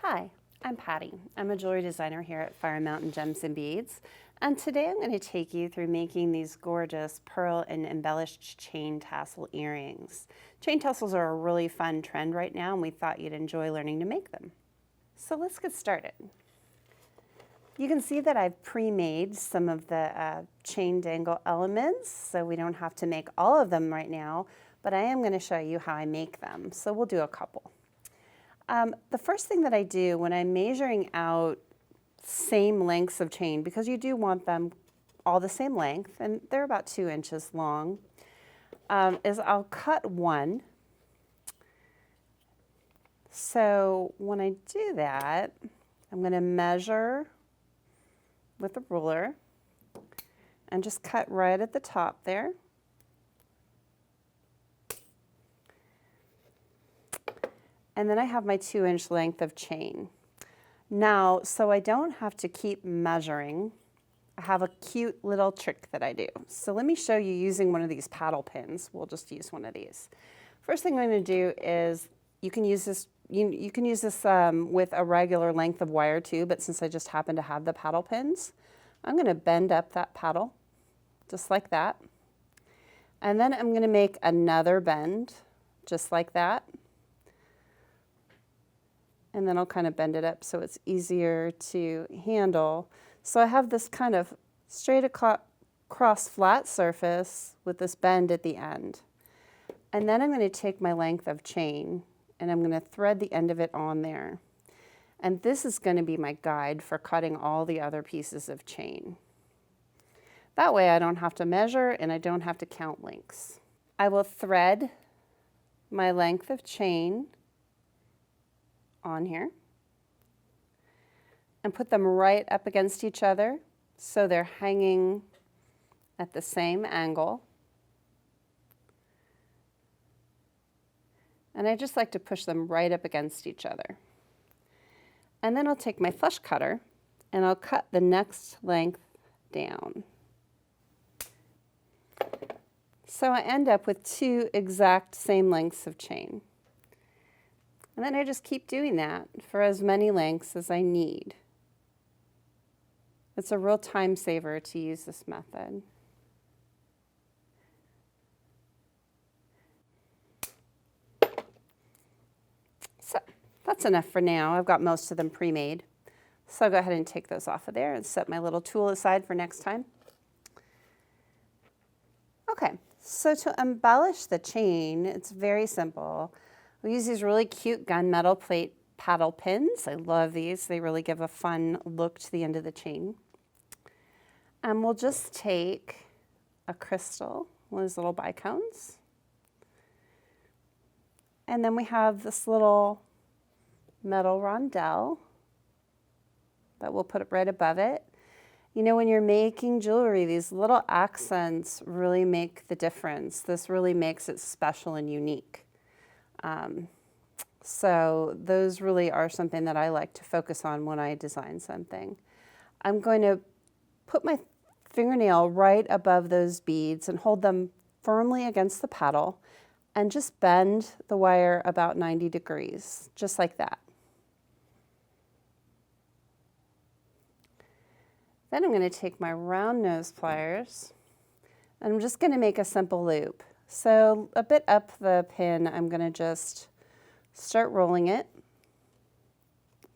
Hi, I'm Patty. I'm a jewelry designer here at Fire Mountain Gems and Beads, and today I'm going to take you through making these gorgeous pearl and embellished chain tassel earrings. Chain tassels are a really fun trend right now, and we thought you'd enjoy learning to make them. So let's get started. You can see that I've pre-made some of the chain dangle elements, so we don't have to make all of them right now, but I am going to show you how I make them. So we'll do a couple. The first thing that I do when I'm measuring out same lengths of chain, because you do want them all the same length, and they're about 2 inches long, is I'll cut one. So when I do that, I'm going to measure with a ruler and just cut right at the top there. And then I have my 2-inch length of chain. Now, so I don't have to keep measuring, I have a cute little trick that I do. So let me show you using one of these paddle pins. We'll just use one of these. First thing I'm going to do is you can use this with a regular length of wire too, but since I just happen to have the paddle pins, I'm going to bend up that paddle just like that. And then I'm going to make another bend just like that. And then I'll kind of bend it up so it's easier to handle. So I have this kind of straight across flat surface with this bend at the end. And then I'm going to take my length of chain and I'm going to thread the end of it on there. And this is going to be my guide for cutting all the other pieces of chain. That way I don't have to measure and I don't have to count links. I will thread my length of chain on here and put them right up against each other so they're hanging at the same angle. And I just like to push them right up against each other. And then I'll take my flush cutter and I'll cut the next length down. So I end up with 2 exact same lengths of chain. And then I just keep doing that for as many lengths as I need. It's a real time saver to use this method. So that's enough for now. I've got most of them pre-made. So I'll go ahead and take those off of there and set my little tool aside for next time. Okay, so to embellish the chain, it's very simple. We use these really cute gunmetal plate paddle pins. I love these. They really give a fun look to the end of the chain. And we'll just take a crystal, one of those little bicones. And then we have this little metal rondelle that we'll put right above it. You know, when you're making jewelry, these little accents really make the difference. This really makes it special and unique. So those really are something that I like to focus on when I design something. I'm going to put my fingernail right above those beads and hold them firmly against the paddle and just bend the wire about 90 degrees, just like that. Then I'm going to take my round nose pliers and I'm just going to make a simple loop. So a bit up the pin, I'm going to just start rolling it,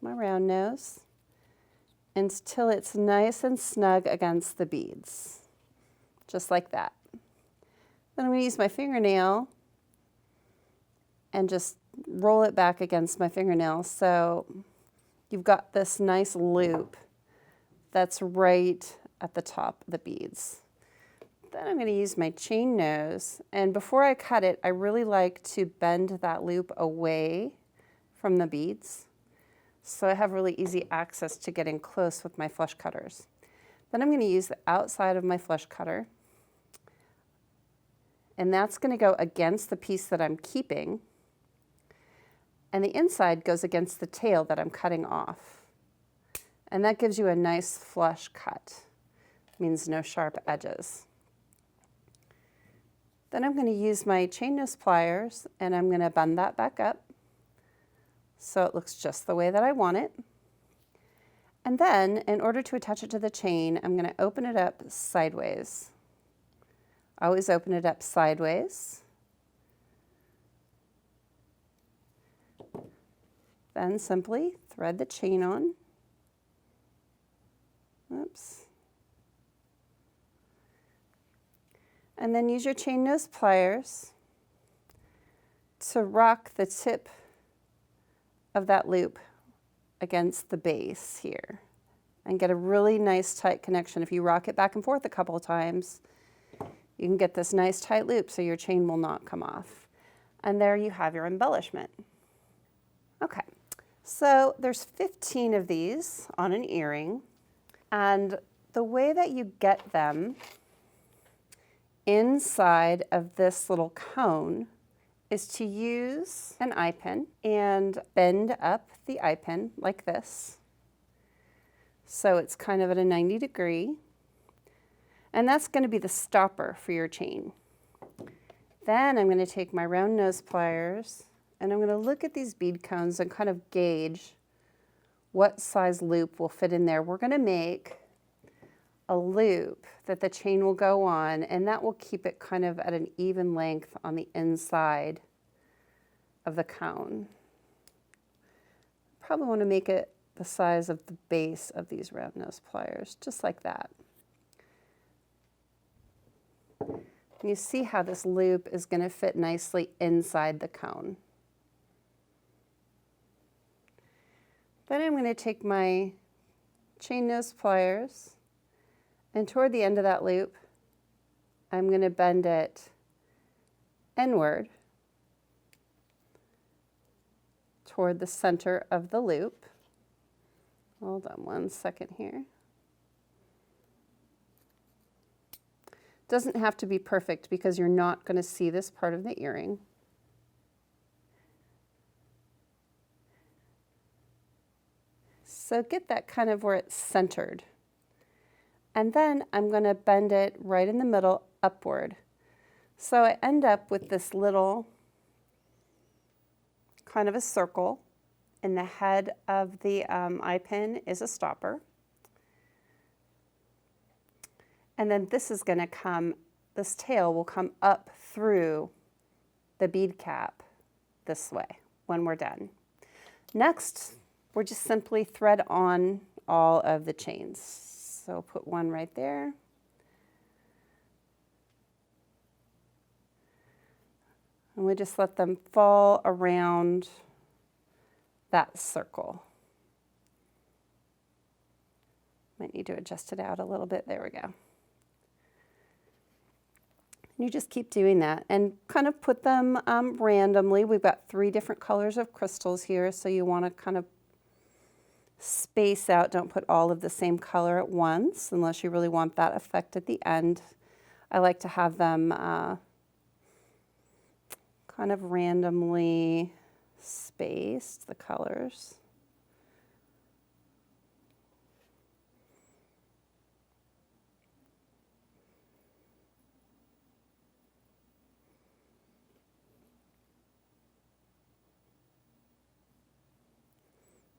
my round nose, until it's nice and snug against the beads, just like that. Then I'm going to use my fingernail and just roll it back against my fingernail so you've got this nice loop that's right at the top of the beads. Then I'm going to use my chain nose, and before I cut it, I really like to bend that loop away from the beads so I have really easy access to getting close with my flush cutters. Then I'm going to use the outside of my flush cutter, and that's going to go against the piece that I'm keeping, and the inside goes against the tail that I'm cutting off. And that gives you a nice flush cut. It means no sharp edges. Then I'm going to use my chain nose pliers and I'm going to bend that back up so it looks just the way that I want it. And then in order to attach it to the chain, I'm going to open it up sideways. Always open it up sideways. Then simply thread the chain on. Oops. And then use your chain nose pliers to rock the tip of that loop against the base here and get a really nice tight connection. If you rock it back and forth a couple of times, you can get this nice tight loop so your chain will not come off. And there you have your embellishment. Okay, so there's 15 of these on an earring, and the way that you get them inside of this little cone is to use an eye pin and bend up the eye pin like this. So it's kind of at a 90 degree. And that's going to be the stopper for your chain. Then I'm going to take my round nose pliers and I'm going to look at these bead cones and kind of gauge what size loop will fit in there. We're going to make a loop that the chain will go on, and that will keep it kind of at an even length on the inside of the cone. Probably want to make it the size of the base of these round nose pliers, just like that. And you see how this loop is going to fit nicely inside the cone. Then I'm going to take my chain nose pliers, and toward the end of that loop, I'm going to bend it inward toward the center of the loop. Hold on one second here. Doesn't have to be perfect because you're not going to see this part of the earring. So get that kind of where it's centered. And then I'm going to bend it right in the middle upward. So I end up with this little kind of a circle, and the head of the eye pin is a stopper. And then this is going to come, this tail will come up through the bead cap this way when we're done. Next, we're just simply thread on all of the chains. So put one right there. And we just let them fall around that circle. Might need to adjust it out a little bit. There we go. And you just keep doing that and kind of put them randomly. We've got 3 different colors of crystals here, so you want to kind of space out. Don't put all of the same color at once unless you really want that effect at the end. I like to have them kind of randomly spaced, the colors.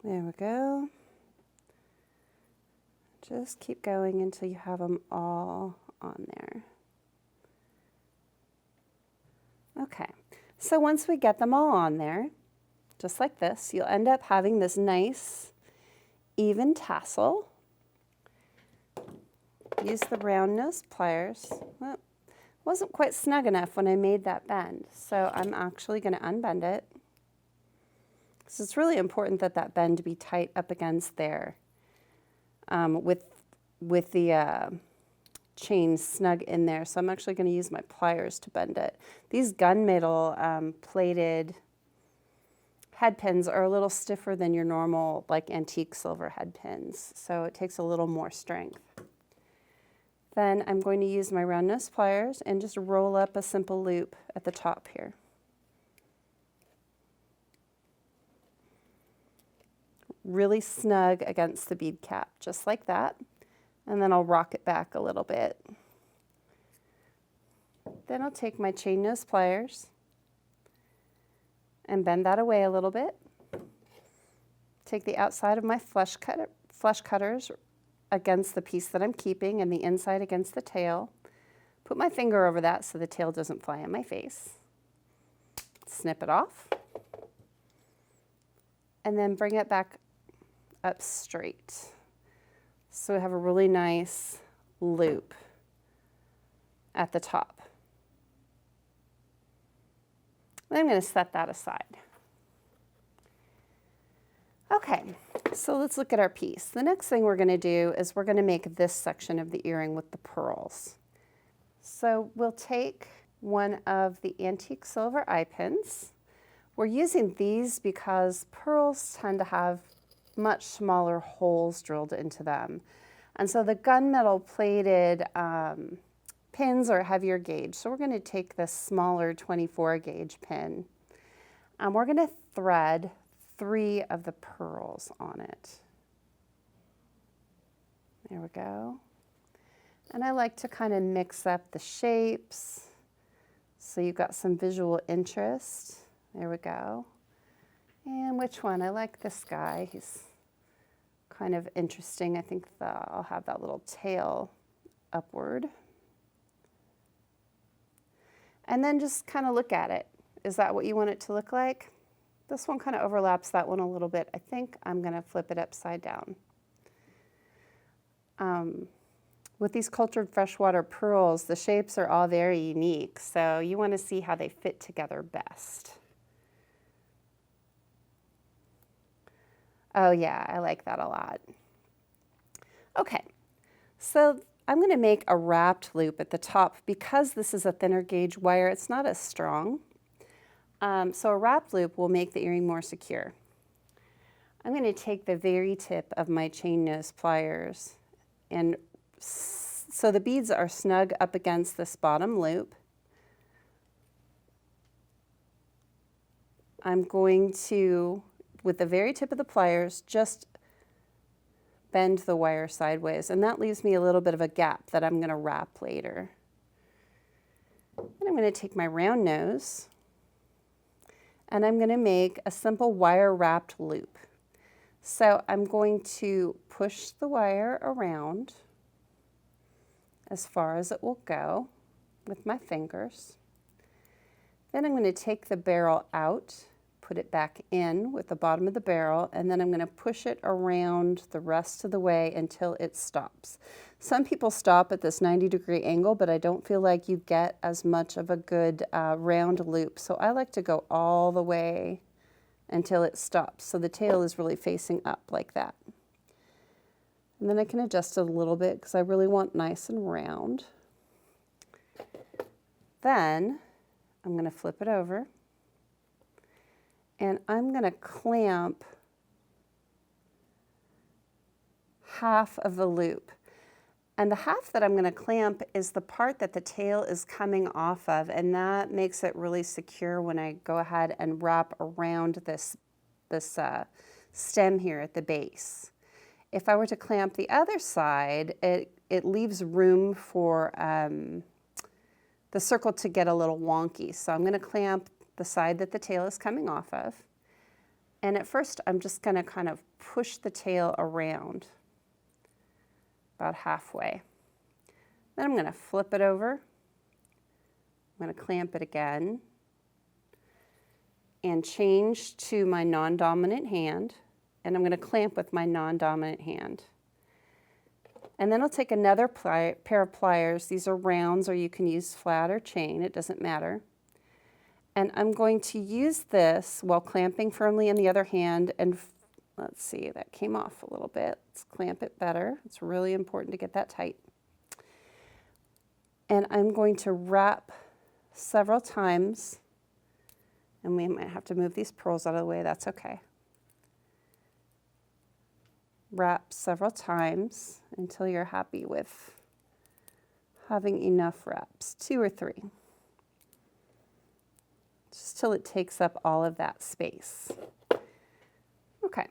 There we go. Just keep going until you have them all on there. Okay, so once we get them all on there, just like this, you'll end up having this nice, even tassel. Use the round nose pliers. Well, wasn't quite snug enough when I made that bend, so I'm actually going to unbend it. So it's really important that that bend be tight up against there with the chain snug in there. So I'm actually going to use my pliers to bend it. These gunmetal plated head pins are a little stiffer than your normal like antique silver head pins. So it takes a little more strength. Then I'm going to use my round nose pliers and just roll up a simple loop at the top here. Really snug against the bead cap, just like that. And then I'll rock it back a little bit. Then I'll take my chain nose pliers and bend that away a little bit. Take the outside of my flush cutters against the piece that I'm keeping and the inside against the tail. Put my finger over that so the tail doesn't fly in my face. Snip it off. And then bring it back up straight. So we have a really nice loop at the top. And I'm going to set that aside. Okay, so let's look at our piece. The next thing we're going to do is we're going to make this section of the earring with the pearls. So we'll take one of the antique silver eye pins. We're using these because pearls tend to have much smaller holes drilled into them. And so the gunmetal plated pins are heavier gauge. So we're going to take this smaller 24 gauge pin and we're going to thread 3 of the pearls on it. There we go. And I like to kind of mix up the shapes so you've got some visual interest. There we go. And which one? I like this guy. He's kind of interesting. I think I'll have that little tail upward. And then just kind of look at it. Is that what you want it to look like? This one kind of overlaps that one a little bit. I think I'm going to flip it upside down. With these cultured freshwater pearls, the shapes are all very unique, so you want to see how they fit together best. Oh yeah, I like that a lot. Okay, so I'm going to make a wrapped loop at the top. Because this is a thinner gauge wire, it's not as strong. So a wrapped loop will make the earring more secure. I'm going to take the very tip of my chain nose pliers, and so the beads are snug up against this bottom loop. I'm going to, with the very tip of the pliers, just bend the wire sideways, and that leaves me a little bit of a gap that I'm going to wrap later. And I'm going to take my round nose, and I'm going to make a simple wire wrapped loop. So I'm going to push the wire around as far as it will go with my fingers. Then I'm going to take the barrel out, put it back in with the bottom of the barrel, and then I'm going to push it around the rest of the way until it stops. Some people stop at this 90-degree angle, but I don't feel like you get as much of a good round loop. So I like to go all the way until it stops. So the tail is really facing up like that. And then I can adjust it a little bit because I really want nice and round. Then I'm going to flip it over and I'm going to clamp half of the loop. And the half that I'm going to clamp is the part that the tail is coming off of, and that makes it really secure when I go ahead and wrap around this stem here at the base. If I were to clamp the other side, it leaves room for the circle to get a little wonky. So I'm going to clamp the side that the tail is coming off of. And at first, I'm just going to kind of push the tail around about halfway. Then I'm going to flip it over. I'm going to clamp it again and change to my non-dominant hand. And I'm going to clamp with my non-dominant hand. And then I'll take another pair of pliers. These are rounds, or you can use flat or chain. It doesn't matter. And I'm going to use this while clamping firmly in the other hand. And let's see, that came off a little bit. Let's clamp it better. It's really important to get that tight. And I'm going to wrap several times. And we might have to move these pearls out of the way. That's okay. Wrap several times until you're happy with having enough wraps, 2 or 3. Just till it takes up all of that space. Okay.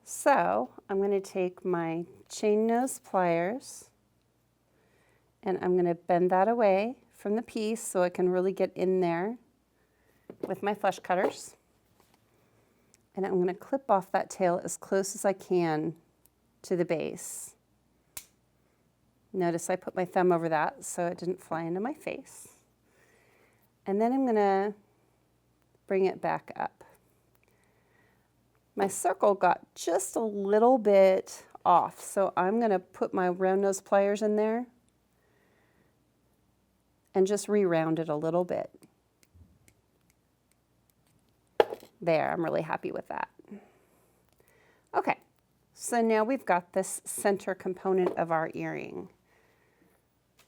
So I'm going to take my chain nose pliers And I'm going to bend that away from the piece so I can really get in there with my flush cutters. And I'm going to clip off that tail as close as I can to the base. Notice I put my thumb over that so it didn't fly into my face. And then I'm going to bring it back up. My circle got just a little bit off, so I'm going to put my round nose pliers in there and just re-round it a little bit. There, I'm really happy with that. Okay, so now we've got this center component of our earring.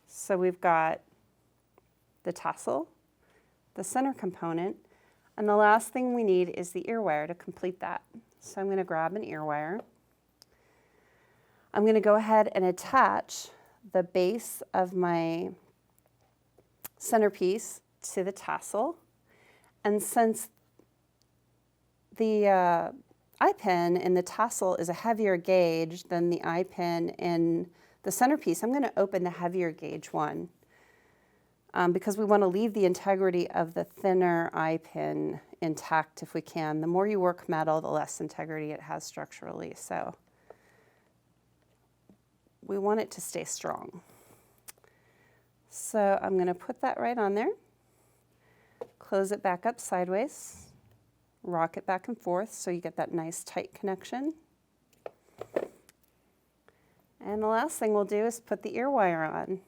So we've got the tassel, the center component, and the last thing we need is the ear wire to complete that. So I'm going to grab an ear wire. I'm going to go ahead and attach the base of my centerpiece to the tassel. And since the eye pin in the tassel is a heavier gauge than the eye pin in the centerpiece, I'm going to open the heavier gauge one because we want to leave the integrity of the thinner eye pin intact if we can. The more you work metal, the less integrity it has structurally. So we want it to stay strong. So I'm going to put that right on there, close it back up sideways, rock it back and forth so you get that nice tight connection. And the last thing we'll do is put the ear wire on.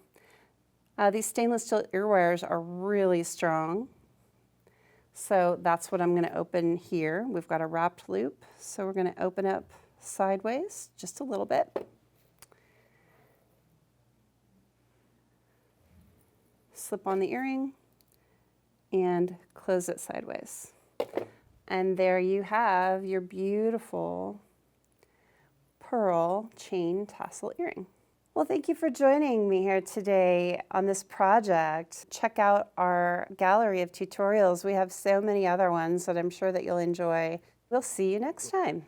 These stainless steel ear wires are really strong. So that's what I'm going to open here. We've got a wrapped loop, so we're going to open up sideways just a little bit. Slip on the earring and close it sideways. And there you have your beautiful pearl chain tassel earring. Well, thank you for joining me here today on this project. Check out our gallery of tutorials. We have so many other ones that I'm sure that you'll enjoy. We'll see you next time.